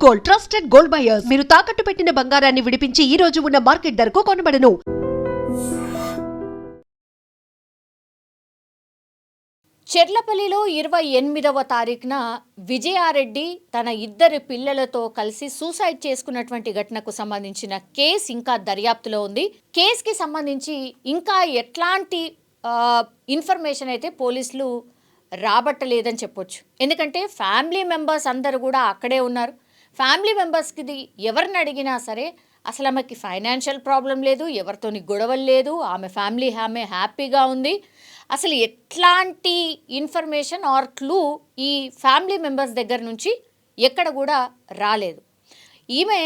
Gold, trusted gold buyers. మీరు తాకట్టు పెట్టిన బంగారాన్ని విడిపించి ఈ రోజు ఉన్న మార్కెట్ ధరకు కొనబడను. చెర్లపల్లిలో 28వ తారీఖున విజయారెడ్డి తన ఇద్దరు పిల్లలతో కలిసి సూసైడ్ చేసుకున్నటువంటి ఘటనకు సంబంధించిన కేసు ఇంకా దర్యాప్తులో ఉంది. కేసుకి సంబంధించి ఇంకా ఎట్లాంటి ఇన్ఫర్మేషన్ అయితే పోలీసులు రాబట్టలేదని చెప్పొచ్చు. ఎందుకంటే ఫ్యామిలీ మెంబర్స్ అందరూ కూడా అక్కడే ఉన్నారు. ఫ్యామిలీ మెంబర్స్కి ఎవరిని అడిగినా సరే అసలు ఆమెకి ఫైనాన్షియల్ ప్రాబ్లం లేదు, ఎవరితోని గొడవలు లేదు, ఆమె ఫ్యామిలీ ఆమె హ్యాపీగా ఉంది. అసలు ఎట్లాంటి ఇన్ఫర్మేషన్ ఆర్ క్లూ ఈ ఫ్యామిలీ మెంబర్స్ దగ్గర నుంచి ఎక్కడ కూడా రాలేదు. ఈమె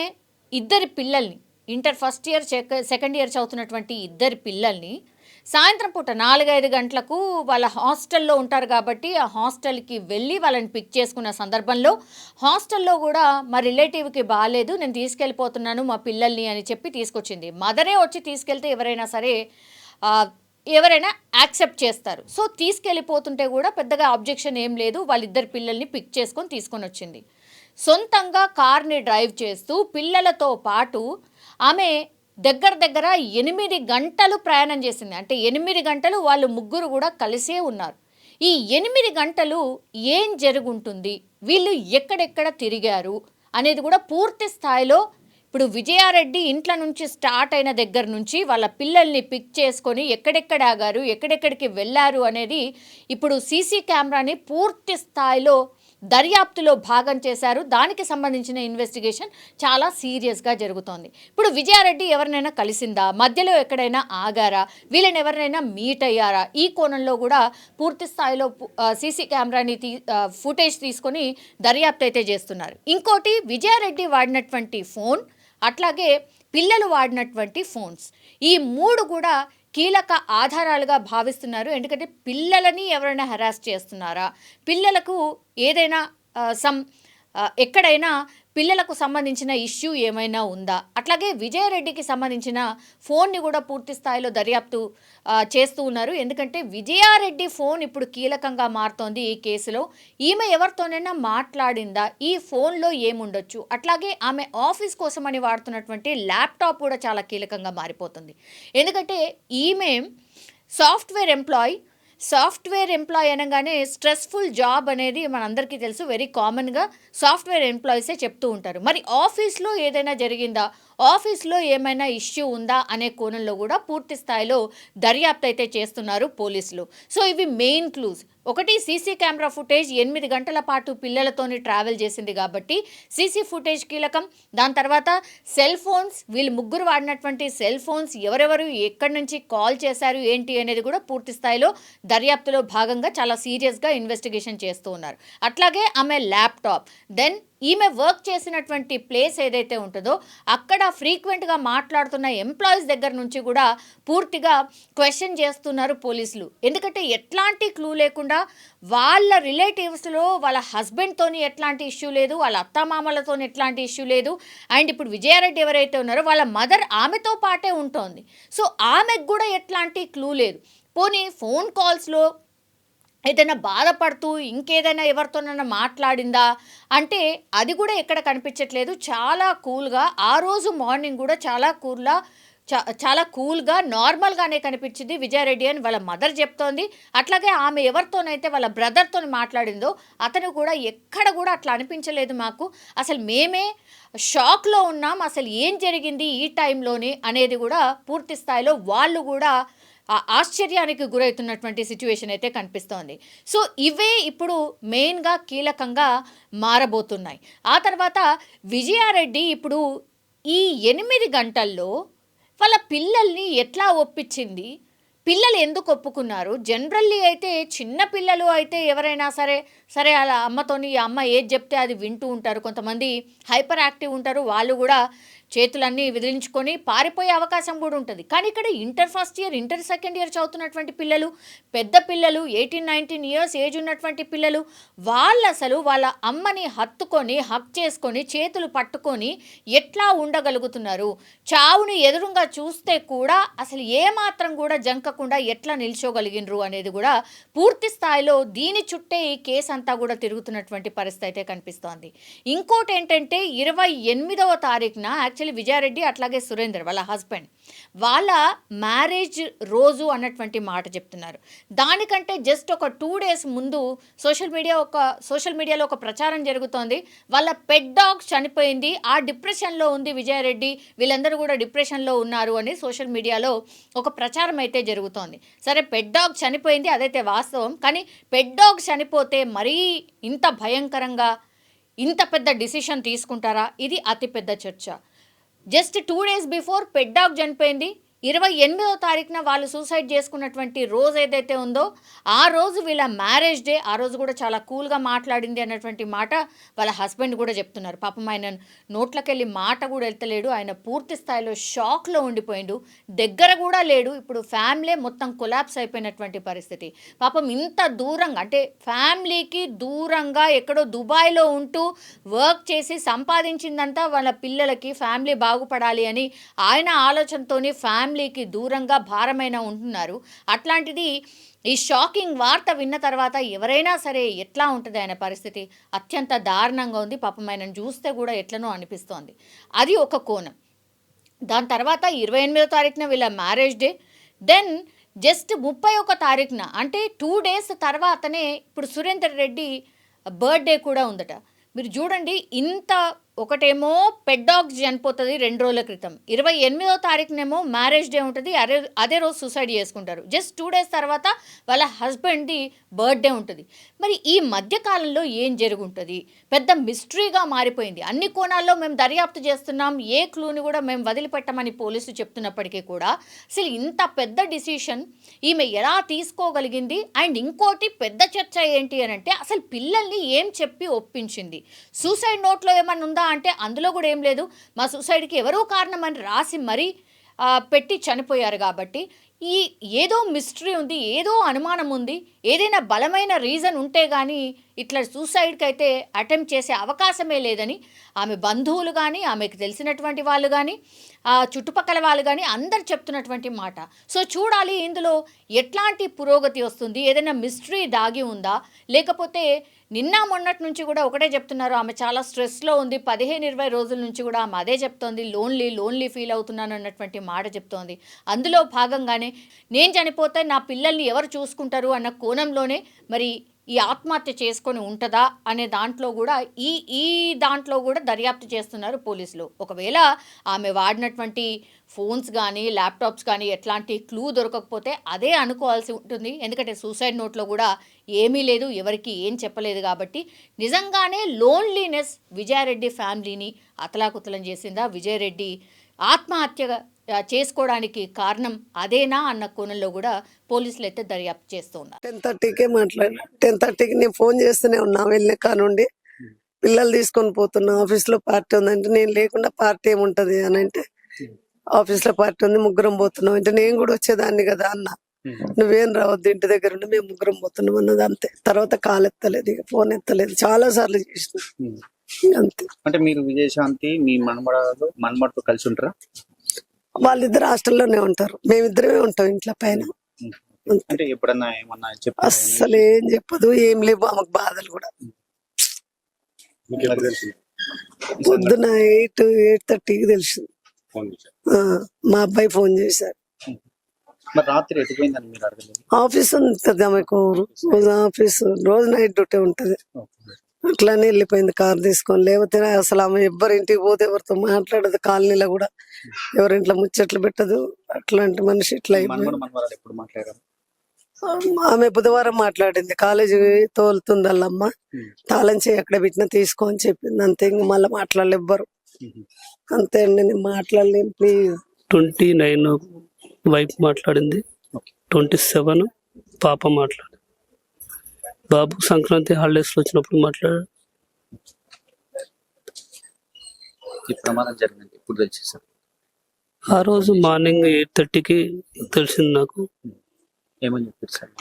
ఇద్దరి పిల్లల్ని, inter first year second year చదువుతున్నటువంటి ఇద్దరి పిల్లల్ని సాయంత్రం పూట 4-5 గంటలకు వాళ్ళ హాస్టల్లో ఉంటారు కాబట్టి ఆ హాస్టల్కి వెళ్ళి వాళ్ళని పిక్ చేసుకున్న సందర్భంలో హాస్టల్లో కూడా మా రిలేటివ్కి బాగాలేదు, నేను తీసుకెళ్ళిపోతున్నాను మా పిల్లల్ని అని చెప్పి తీసుకొచ్చింది. మదరే వచ్చి తీసుకెళ్తే ఎవరైనా యాక్సెప్ట్ చేస్తారు. సో తీసుకెళ్ళిపోతుంటే కూడా పెద్దగా అబ్జెక్షన్ ఏం లేదు. వాళ్ళిద్దరు పిల్లల్ని పిక్ చేసుకొని తీసుకొని వచ్చింది. సొంతంగా కార్ని డ్రైవ్ చేస్తూ పిల్లలతో పాటు ఆమె దగ్గర 8 గంటలు ప్రయాణం చేసింది. అంటే 8 గంటలు వాళ్ళు ముగ్గురు కూడా కలిసే ఉన్నారు. ఈ 8 గంటలు ఏం జరుగుంటుంది, వీళ్ళు ఎక్కడెక్కడ తిరిగారు అనేది కూడా పూర్తి స్థాయిలో ఇప్పుడు విజయారెడ్డి ఇంట్లో నుంచి స్టార్ట్ అయిన దగ్గర నుంచి వాళ్ళ పిల్లల్ని పిక్ చేసుకొని ఎక్కడెక్కడ ఆగారు, ఎక్కడెక్కడికి వెళ్ళారు అనేది ఇప్పుడు సీసీ కెమెరాని పూర్తి స్థాయిలో దర్యాప్తులో భాగం చేశారు. దానికి సంబంధించిన ఇన్వెస్టిగేషన్ చాలా సీరియస్గా జరుగుతోంది. ఇప్పుడు విజయారెడ్డి ఎవరినైనా కలిసిందా, మధ్యలో ఎక్కడైనా ఆగారా, వీళ్ళని ఎవరినైనా మీట్ అయ్యారా, ఈ కోణంలో కూడా పూర్తి స్థాయిలో సీసీ కెమెరాని ఫుటేజ్ తీసుకొని దర్యాప్తు అయితే చేస్తున్నారు. ఇంకోటి విజయారెడ్డి వాడినటువంటి ఫోన్, అట్లాగే పిల్లలు వాడినటువంటి ఫోన్స్, ఈ 3 కూడా కీలక ఆధారాలుగా భావిస్తున్నారు. ఎందుకంటే పిల్లలని ఎవరైనా హెరాస్ చేస్తున్నారా, పిల్లలకు ఏదైనా ఎక్కడైనా పిల్లలకు సంబంధించిన ఇష్యూ ఏమైనా ఉందా, అట్లాగే విజయారెడ్డికి సంబంధించిన ఫోన్ని కూడా పూర్తి స్థాయిలో దర్యాప్తు చేస్తూ ఉన్నారు. ఎందుకంటే విజయారెడ్డి ఫోన్ ఇప్పుడు కీలకంగా మారుతోంది ఈ కేసులో. ఈమె ఎవరితోనైనా మాట్లాడిందా, ఈ ఫోన్లో ఏముండొచ్చు, అట్లాగే ఆమె ఆఫీస్ కోసమని వాడుతున్నటువంటి ల్యాప్టాప్ కూడా చాలా కీలకంగా మారిపోతుంది. ఎందుకంటే ఈమె సాఫ్ట్వేర్ ఎంప్లాయ్ అనగానే స్ట్రెస్ఫుల్ జాబ్ అనేది మనందరికీ తెలుసు, వెరీ కామన్గా సాఫ్ట్వేర్ ఎంప్లాయీసే చెప్తూ ఉంటారు. మరి ఆఫీస్లో ఏదైనా జరిగిందా, ఆఫీస్లో ఏమైనా ఇష్యూ ఉందా అనే కోణంలో కూడా పూర్తి స్థాయిలో దర్యాప్తు అయితే చేస్తున్నారు పోలీసులు. సో ఇవి మెయిన్ క్లూస్. ఒకటి, సీసీ కెమెరా ఫుటేజ్ 8 గంటల పాటు పిల్లలతోని ట్రావెల్ చేసింది కాబట్టి సీసీ ఫుటేజ్ కీలకం. దాని తర్వాత సెల్ ఫోన్స్, వీళ్ళు ముగ్గురు వాడినటువంటి సెల్ ఫోన్స్, ఎవరెవరు ఎక్కడి నుంచి కాల్ చేశారు ఏంటి అనేది కూడా పూర్తి స్థాయిలో దర్యాప్తులో భాగంగా చాలా సీరియస్గా ఇన్వెస్టిగేషన్ చేస్తూ ఉన్నారు. అట్లాగే ఆమె ల్యాప్టాప్, దెన్ ఈమె వర్క్ చేసినటువంటి ప్లేస్ ఏదైతే ఉంటుందో అక్కడ ఫ్రీక్వెంట్గా మాట్లాడుతున్న ఎంప్లాయీస్ దగ్గర నుంచి కూడా పూర్తిగా క్వశ్చన్ చేస్తున్నారు పోలీసులు. ఎందుకంటే ఎట్లాంటి క్లూ లేకుండా వాళ్ళ రిలేటివ్స్లో వాళ్ళ హస్బెండ్తోని ఎట్లాంటి ఇష్యూ లేదు, వాళ్ళ అత్తమామలతో ఎట్లాంటి ఇష్యూ లేదు, అండ్ ఇప్పుడు విజయారెడ్డి ఎవరైతే ఉన్నారో వాళ్ళ మదర్ ఆమెతో పాటే ఉంటుంది. సో ఆమెకు కూడా ఎట్లాంటి క్లూ లేదు. పోనీ ఫోన్ కాల్స్లో ఏదైనా బాధపడుతూ ఇంకేదైనా ఎవరితోనైనా మాట్లాడిందా అంటే అది కూడా ఎక్కడ కనిపించట్లేదు. చాలా కూల్గా, ఆ రోజు మార్నింగ్ కూడా చాలా కూల్గా నార్మల్గానే కనిపించింది విజయారెడ్డి అని వాళ్ళ మదర్ చెప్తోంది. అట్లాగే ఆమె ఎవరితోనైతే వాళ్ళ బ్రదర్తో మాట్లాడిందో అతను కూడా ఎక్కడ కూడా అట్లా అనిపించలేదు మాకు, అసలు మేమే షాక్లో ఉన్నాం, అసలు ఏం జరిగింది ఈ టైంలోనే అనేది కూడా పూర్తి స్థాయిలో వాళ్ళు కూడా ఆశ్చర్యానికి గురవుతున్నటువంటి సిచ్యువేషన్ అయితే కనిపిస్తోంది. సో ఇవే ఇప్పుడు మెయిన్గా కీలకంగా మారబోతున్నాయి. ఆ తర్వాత విజయారెడ్డి ఇప్పుడు ఈ 8 గంటల్లో వాళ్ళ పిల్లల్ని ఎట్లా ఒప్పించింది, పిల్లలు ఎందుకు ఒప్పుకున్నారు? జనరల్లీ అయితే చిన్న పిల్లలు అయితే ఎవరైనా సరే అలా అమ్మతోని, అమ్మ ఏది చెప్తే అది వింటూ ఉంటారు. కొంతమంది హైపర్ యాక్టివ్ ఉంటారు, వాళ్ళు కూడా చేతులన్నీ విదిలించుకొని పారిపోయే అవకాశం కూడా ఉంటుంది. కానీ ఇక్కడ inter first year, inter second year చదువుతున్నటువంటి పిల్లలు, పెద్ద పిల్లలు, 18-19 ఇయర్స్ ఏజ్ ఉన్నటువంటి పిల్లలు, వాళ్ళు అసలు వాళ్ళ అమ్మని హత్తుకొని హక్ చేసుకొని చేతులు పట్టుకొని ఎట్లా ఉండగలుగుతున్నారు? చావుని ఎదురుగా చూస్తే కూడా అసలు ఏమాత్రం కూడా జంకకుండా ఎట్లా నిల్చోగలిగినరు అనేది కూడా పూర్తి స్థాయిలో దీని చుట్టే ఈ కేసు అంతా కూడా తిరుగుతున్నటువంటి పరిస్థితి అయితే కనిపిస్తోంది. ఇంకోటి ఏంటంటే 28వ తారీఖున యాక్చువల్లీ విజయారెడ్డి అట్లాగే సురేందర్ వాళ్ళ హస్బెండ్ వాళ్ళ మ్యారేజ్ రోజు అన్నటువంటి మాట చెప్తున్నారు. దానికంటే జస్ట్ ఒక 2 days ముందు సోషల్ మీడియాలో ఒక ప్రచారం జరుగుతోంది. వాళ్ళ పెట్ డాగ్ చనిపోయింది, ఆ డిప్రెషన్లో ఉంది విజయారెడ్డి, వీళ్ళందరూ కూడా డిప్రెషన్లో ఉన్నారు అని సోషల్ మీడియాలో ఒక ప్రచారం అయితే జరుగుతోంది. సరే, పెట్ డాగ్ చనిపోయింది, అదైతే వాస్తవం. కానీ పెట్ డాగ్ చనిపోతే మరీ ఇంత భయంకరంగా ఇంత పెద్ద డిసిషన్ తీసుకుంటారా? ఇది అతిపెద్ద చర్చ. Just 2 days before pet dog చనిపోయింది. 28వ తారీఖున వాళ్ళు సూసైడ్ చేసుకున్నటువంటి రోజు ఏదైతే ఉందో ఆ రోజు వీళ్ళ మ్యారేజ్ డే, ఆ రోజు కూడా చాలా కూల్గా మాట్లాడింది అన్నటువంటి మాట వాళ్ళ హస్బెండ్ కూడా చెప్తున్నారు. పాపం ఆయన నోట్లకెళ్ళి మాట కూడా వెళ్తలేడు, ఆయన పూర్తి స్థాయిలో షాక్లో ఉండిపోయిండు, దగ్గర కూడా లేడు. ఇప్పుడు ఫ్యామిలీ మొత్తం కొలాప్స్ అయిపోయినటువంటి పరిస్థితి. పాపం ఇంత దూరంగా అంటే ఫ్యామిలీకి దూరంగా ఎక్కడో దుబాయ్లో ఉంటూ వర్క్ చేసి సంపాదించిందంతా వాళ్ళ పిల్లలకి ఫ్యామిలీ బాగుపడాలి అని ఆయన ఆలోచనతోని ఫ్యామిలీకి దూరంగా భారమైన ఉంటున్నారు. అట్లాంటిది ఈ షాకింగ్ వార్త విన్న తర్వాత ఎవరైనా సరే ఎట్లా ఉంటుంది ఆయన పరిస్థితి? అత్యంత దారుణంగా ఉంది. పాపం ఆయనను చూస్తే కూడా ఎట్లనో అనిపిస్తోంది. అది ఒక కోణం. దాని తర్వాత 28వ తారీఖున వీళ్ళ మ్యారేజ్ డే. దెన్ జస్ట్ 31వ తారీఖున అంటే 2 days తర్వాతనే ఇప్పుడు సురేందర్ రెడ్డి బర్త్డే కూడా ఉందట. మీరు చూడండి, ఇంత ఒకటేమో పెట్ డాగ్ చనిపోతుంది 2 రోజుల క్రితం, 28వ తారీఖునేమో మ్యారేజ్ డే ఉంటుంది, అదే రోజు సూసైడ్ చేసుకుంటారు. జస్ట్ 2 days తర్వాత వాళ్ళ హస్బెండ్ది బర్త్డే ఉంటుంది. మరి ఈ మధ్యకాలంలో ఏం జరుగుంటుంది? పెద్ద మిస్టరీగా మారిపోయింది. అన్ని కోణాల్లో మేము దర్యాప్తు చేస్తున్నాం, ఏ క్లూని కూడా మేము వదిలిపెట్టమని పోలీసులు చెప్తున్నప్పటికీ కూడా అసలు ఇంత పెద్ద డిసిషన్ ఈమె ఎలా తీసుకోగలిగింది? అండ్ ఇంకోటి పెద్ద చర్చ ఏంటి అని అంటే అసలు పిల్లల్ని ఏం చెప్పి ఒప్పించింది? సూసైడ్ నోట్లో ఏమన్నా ఉందా అంటే అందులో కూడా ఏం లేదు. మా సూసైడ్కి ఎవరో కారణం అని రాసి మరీ పెట్టి చనిపోయారు. కాబట్టి ఈ ఏదో మిస్టరీ ఉంది, ఏదో అనుమానం ఉంది. ఏదైనా బలమైన రీజన్ ఉంటే కానీ ఇట్లా సూసైడ్కి అయితే అటెంప్ట్ చేసే అవకాశమే లేదని ఆమె బంధువులు కానీ, ఆమెకు తెలిసినటువంటి వాళ్ళు కానీ, ఆ చుట్టుపక్కల వాళ్ళు కానీ అందరు చెప్తున్నటువంటి మాట. సో చూడాలి ఇందులో ఎట్లాంటి పురోగతి వస్తుంది, ఏదైనా మిస్టరీ దాగి ఉందా, లేకపోతే నిన్న మొన్నటి నుంచి కూడా ఒకటే చెప్తున్నారు, ఆమె చాలా స్ట్రెస్లో ఉంది, 15-20 రోజుల నుంచి కూడా ఆమె అదే చెప్తోంది, లోన్లీ ఫీల్ అవుతున్నాను అన్నటువంటి మాట చెప్తోంది. అందులో భాగంగానే నేను చనిపోతే నా పిల్లల్ని ఎవరు చూసుకుంటారు అన్న కోణంలోనే మరి ఈ ఆత్మహత్య చేసుకొని ఉంటుందా అనే దాంట్లో కూడా ఈ దాంట్లో కూడా దర్యాప్తు చేస్తున్నారు పోలీసులు. ఒకవేళ ఆమె వాడినటువంటి ఫోన్స్ కానీ ల్యాప్టాప్స్ కానీ ఎట్లాంటి క్లూ దొరకకపోతే అదే అనుకోవాల్సి ఉంటుంది. ఎందుకంటే సూసైడ్ నోట్లో కూడా ఏమీ లేదు, ఎవరికి ఏం చెప్పలేదు. కాబట్టి నిజంగానే లోన్లీనెస్ విజయారెడ్డి ఫ్యామిలీని అతలాకుతలం చేసిందా? విజయారెడ్డి ఆత్మహత్య చేసుకోవడానికి కారణం అదేనా అన్న కోణంలో కూడా పోలీసులు అయితే దర్యాప్తు చేస్తూ ఉన్నారు. 10:30కే మాట్లాడినా. 10:30కి నేను ఫోన్ చేస్తూనే ఉన్నా, వెళ్ళిన కానుండి పిల్లలు తీసుకొని పోతున్నా, ఆఫీస్లో పార్టీ ఉందంటే నేను లేకుండా పార్టీ ఏముంటది అని అంటే ఆఫీస్లో పార్టీ ఉంది, ముగ్గురం పోతున్నాం అంటే నేను కూడా వచ్చేదాన్ని కదా అన్న. నువ్వేం రావద్దు, ఇంటి దగ్గర ఉండి మేము ముగ్గురం పోతున్నాం అన్నది అంతే. తర్వాత కాల్ ఎత్తలేదు, ఇక ఫోన్ ఎత్తలేదు, చాలా సార్లు చేసిన అంతే. అంటే మీరు విజయశాంతి మీ మనమడతో కలిసి ఉంటారా? వాళ్ళిద్దరు హాస్టల్లోనే ఉంటారు, మేమిద్దరమే ఉంటాం ఇంట్లో పైన. అంటే ఎప్పుడన్నా ఏమన్నా అస్సలు ఏం చెప్పదు, ఏం లేవు ఆమెకు బాధలు కూడా. పొద్దున 8:30కి తెలిసింది. మా అబ్బాయి ఫోన్ చేశారు. రాత్రి ఎటుపోయిందని మీరు అడగలేదు? ఆఫీస్ ఉంటుంది ఆమెకు, రోజు ఆఫీస్, రోజు నైట్ డ్యూటీ ఉంటది. అట్లానే వెళ్ళిపోయింది కార్ తీసుకొని. లేకపోతే అసలు ఆమె ఎవరింటికి పోతే ఎవరితో మాట్లాడదు, కాలనీలో కూడా ఎవరింట్లో ముచ్చట్లు పెట్టదు. అట్లాంటి మనిషి ఇట్లా అయిపోయింది. ఆమె బుధవారం మాట్లాడింది, కాలేజీ తోలుతుంది వాళ్ళమ్మ, తాళం చేయి ఎక్కడ పెట్టినా తీసుకో అని చెప్పింది అంతే. ఇంక మళ్ళీ మాట్లాడలే ఎవ్వరు. అంతే అండి, నేను మాట్లాడలేను ప్లీజ్. 29 వైఫ్ మాట్లాడింది, 27 పాప మాట్లాడింది. బాబు సంక్రాంతి హాలిడేస్ వచ్చినప్పుడు మాట్లాడారు. ఈ ప్రమాదం జరిగింది ఇప్పుడు తెలిసి సార్? ఆ రోజు మార్నింగ్ 8:30కి తెలిసింది నాకు. ఏమని చెప్పారు సార్?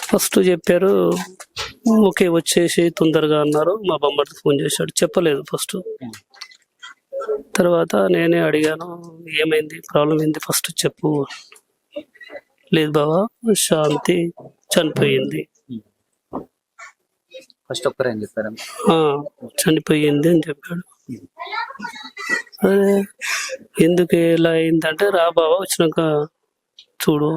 ఫస్ట్ చెప్పారు ఓకే వచ్చేసి తొందరగా అన్నారు. మా బొమ్మకి ఫోన్ చేశాడు, చెప్పలేదు ఫస్ట్. తర్వాత నేనే అడిగాను ఏమైంది, ప్రాబ్లం ఏంది ఫస్ట్ చెప్పు. లేదు బావా శాంతి చనిపోయింది, ఫస్ట్ ఒక్కరే అని చెప్పారు. చనిపోయింది అని చెప్పాడు. అదే ఎందుకు ఎలా అయిందంటే రా బావా వచ్చినాక చూడు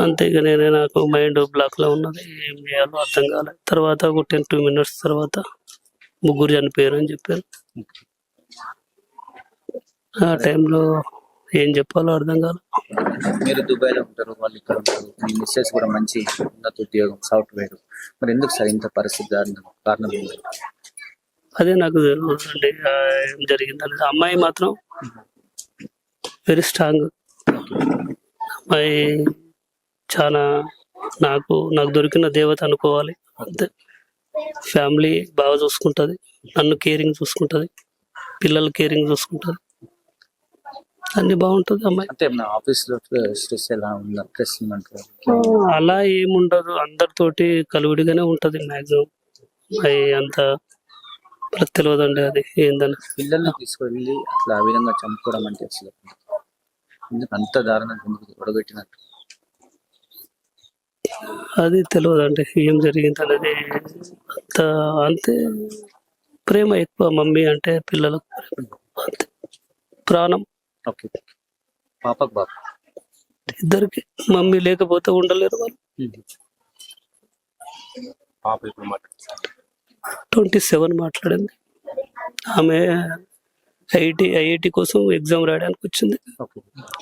అంతే. ఇక నేనే నాకు మైండ్ బ్లాక్ లో ఉన్నది, ఏం చేయాలో అర్థం కాలేదు. తర్వాత ఒక 10-2 minutes తర్వాత ముగ్గురు చనిపోయారు అని చెప్పారు. ఆ టైంలో ఏం చెప్పాలో అర్థం కాలేదు. మీరు దుబాయ్లో ఉంటారు, వాళ్ళు ఇక్కడ ఉంటారు, మీ మిస్సెస్ కూడా మంచి ఉన్నత ఉద్యోగం సాఫ్ట్వేర్, మరి ఎందుకు సార్ ఇంత పరిస్థితి కారణం ఏంటి? అదే నాకు తెలియదు అండి ఏం జరిగిందని. అమ్మాయి మాత్రం వెరీ స్ట్రాంగ్. అమ్మాయి చాలా నాకు దొరికిన దేవత అనుకోవాలి. అంతే. ఫ్యామిలీ బాగా చూసుకుంటుంది, నన్ను కేరింగ్ చూసుకుంటుంది, పిల్లలు కేరింగ్ చూసుకుంటుంది, అన్ని బాగుంటుంది అమ్మాయి. అంటే ఆఫీస్ లో స్ట్రెస్ ఎలా ఉందా? స్ట్రెస్ ఉందంటారు? అలా ఏముండదు, అందరితోటి కలువిడిగానే ఉంటది మాక్సిమం. అవి అంత తెలియదండి అది ఏందని. పిల్లల్ని తీసుకెళ్ళి అట్లా ఆ విధంగా చంపుకోవడం అంటే అసలు ఎందుకు అంత దారుణంగా ఎందుకు ఒడగొట్టినట్టు? అది తెలియదండి ఏం జరిగింది అనేది. అంత అంతే ప్రేమ ఎక్కువ మమ్మీ అంటే పిల్లలకు, అంతే ప్రాణం. ఓకే, పాపకు బాబు ఇద్దరికి. మమ్మీ లేకపోతే ఉండలేరు వాళ్ళు. పాప ఇప్పుడు 27 మాట్లాడింది. ఆమె ఐఐటి కోసం ఎగ్జామ్ రాయడానికి వచ్చింది.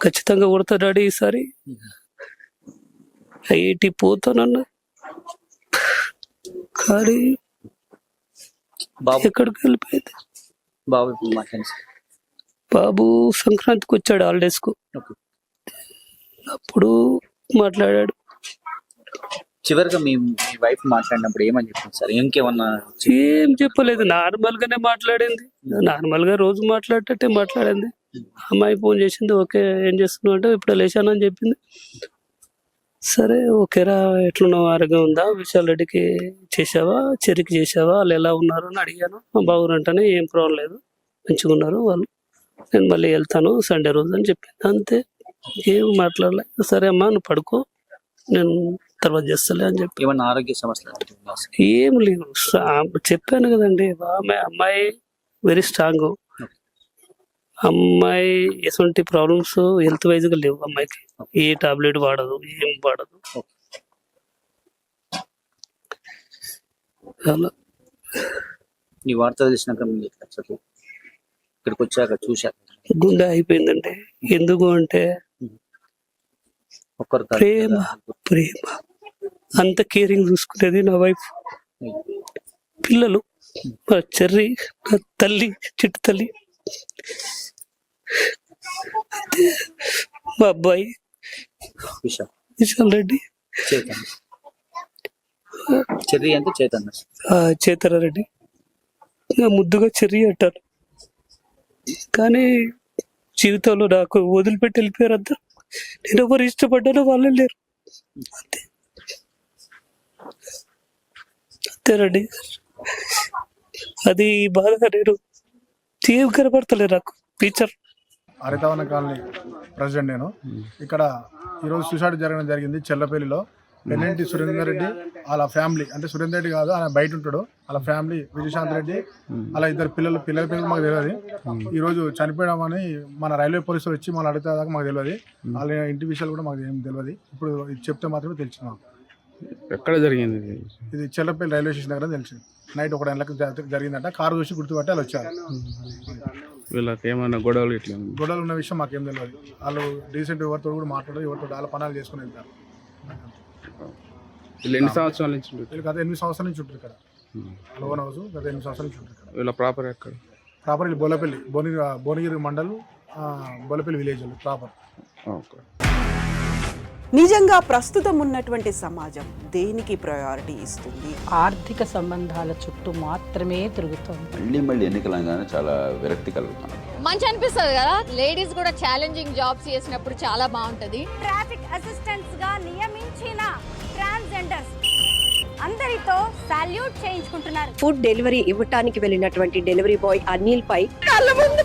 ఖచ్చితంగా కొడతా డాడీ ఈసారి ఐఐటి పోతానన్నా, కానీ బాబు ఎక్కడికి వెళ్ళిపోయింది. బాబు ఇప్పుడు మాట్లాడి బాబు సంక్రాంతికి వచ్చాడు హాలిడేస్ కు, అప్పుడు మాట్లాడాడు. చివరిగా మీ వైఫ్ మాట్లాడినప్పుడు ఏమని చెప్పింది సార్? ఇంకేమన్నా ఏం చెప్పలేదు, నార్మల్ గానే మాట్లాడింది. నార్మల్ గా రోజు మాట్లాడేటట్టే మాట్లాడింది. అమ్మాయి ఫోన్ చేసింది, ఓకే ఏం చేస్తున్నావు అంటే ఇప్పుడు లేచాను అని చెప్పింది. సరే ఓకేరా, ఎట్లున్నావు, ఆరోగ్యం ఉందా, విశాల్ రెడ్డికి చేసావా, చెరికి చేసావా, వాళ్ళు ఎలా ఉన్నారు అని అడిగాను. బాగున్నారంటేనే ఏం ప్రాబ్లం లేదు, మంచిగా ఉన్నారు వాళ్ళు, నేను మళ్ళీ వెళ్తాను సండే రోజు అని చెప్పింది. అంతే, ఏం మాట్లాడలే. సరే అమ్మా నువ్వు పడుకో, నేను తర్వాత చేస్తలే అని చెప్పి. ఏమన్నా ఆరోగ్య సమస్యలు ఏం లేవు, చెప్పాను కదండి. అమ్మాయి వెరీ స్ట్రాంగ్. అమ్మాయి ఎటువంటి ప్రాబ్లమ్స్ హెల్త్ వైజ్ గా లేవు అమ్మాయికి. ఏ టాబ్లెట్ వాడదు, ఏం వాడదు. అలా ఈ వార్త తెలిసినాక ఇక్కడికి వచ్చాక చూశాక గుండె అయిపోయిందండి. ఎందుకు అంటే ఒక్కరు ప్రేమ ప్రేమ అంత కేరింగ్ చూసుకునేది నా వైఫ్. పిల్లలు మా చెర్రి, నా తల్లి, చిట్టు తల్లి, మా అబ్బాయి విశాల్ రెడ్డి, చెర్రీ అంటే చేతన రెడ్డి, ముద్దుగా చెర్రి అంటారు. కానీ జీవితంలో నాకు వదిలిపెట్టి వెళ్ళిపోయారు అందరు. నేను ఎవరు ఇష్టపడ్డానో వాళ్ళే లేరు. అంతే, అంతేనండి. అది బాధగా నేను ఏం కనపడతలే నాకు టీచర్. హరితవన కాలనీ ప్రెసిడెంట్ నేను. ఇక్కడ ఈరోజు సూసైడ్ జరిగింది చెల్లపల్లిలో. పెన్నింటి సురేందర్ రెడ్డి వాళ్ళ ఫ్యామిలీ, అంటే సురేందర్ రెడ్డి కాదు ఆయన బయట ఉంటాడు, వాళ్ళ ఫ్యామిలీ విజయశాంత్ రెడ్డి అలా ఇద్దరు పిల్లల పేరు మాకు తెలియదు. ఈరోజు చనిపోయడం అని మన రైల్వే పోలీసులు వచ్చి మళ్ళీ అడిగితే దాకా మాకు తెలియదు. వాళ్ళ ఇంటి విషయాలు కూడా మాకు ఏం తెలియదు. ఇప్పుడు ఇది చెప్తే మాత్రమే తెలిసింది మాకు. ఎక్కడ జరిగింది ఇది చెల్లపల్లి రైల్వే స్టేషన్ దగ్గర తెలిసింది. నైట్ 1 గంటలకు జరిగిందంట. కారు చూసి గుర్తుపట్టి వాళ్ళు వచ్చారు. వీళ్ళకి ఏమైనా గొడవలు ఉన్న విషయం మాకేం తెలియదు. వాళ్ళు డీసెంట్ ఎవరితో కూడా మాట్లాడదు, ఎవరితో వాళ్ళ పనాలు చేసుకుని వెళ్తారు. వీళ్ళు ఎన్ని సంవత్సరాల నుంచి వీళ్ళు గత 8 సంవత్సరాల నుంచి ఉంటారు ఇక్కడ. లోన్ హౌస్ గత 8 సంవత్సరాల నుంచి ఉంటారు ఇక్కడ. వీళ్ళ ప్రాపర్ ఎక్కడ? ప్రాపర్ వీళ్ళు బోలపల్లి, భువనగిరి మండలం, బోలపల్లి విలేజ్ ప్రాపర్. ఓకే. నిజంగా ప్రస్తుతం ఉన్నటువంటి సమాజం దేనికి ప్రయారిటీ ఇస్తుంది? ఆర్థిక సంబంధాల చుట్టూ మాత్రమే తిరుగుతోంది. మళ్ళీ ఎన్నికలంగానే చాలా విరక్తి కలుగుతాను. మంచి అనిపిస్తుంది కదా, లేడీస్ కూడా ఛాలెంజింగ్ జాబ్స్ చేసినప్పుడు చాలా బాగుంటది. ట్రాఫిక్ అసిస్టెంట్స్ గా నియమించిన ట్రాన్స్జెండర్స్ అందరితో సాల్యూట్ చేయించుకుంటున్నారు. ఫుడ్ డెలివరీ ఇవ్వటానికి వెళ్ళినటువంటి డెలివరీ బాయ్ అనిల్ పై కళ్ళ ముందు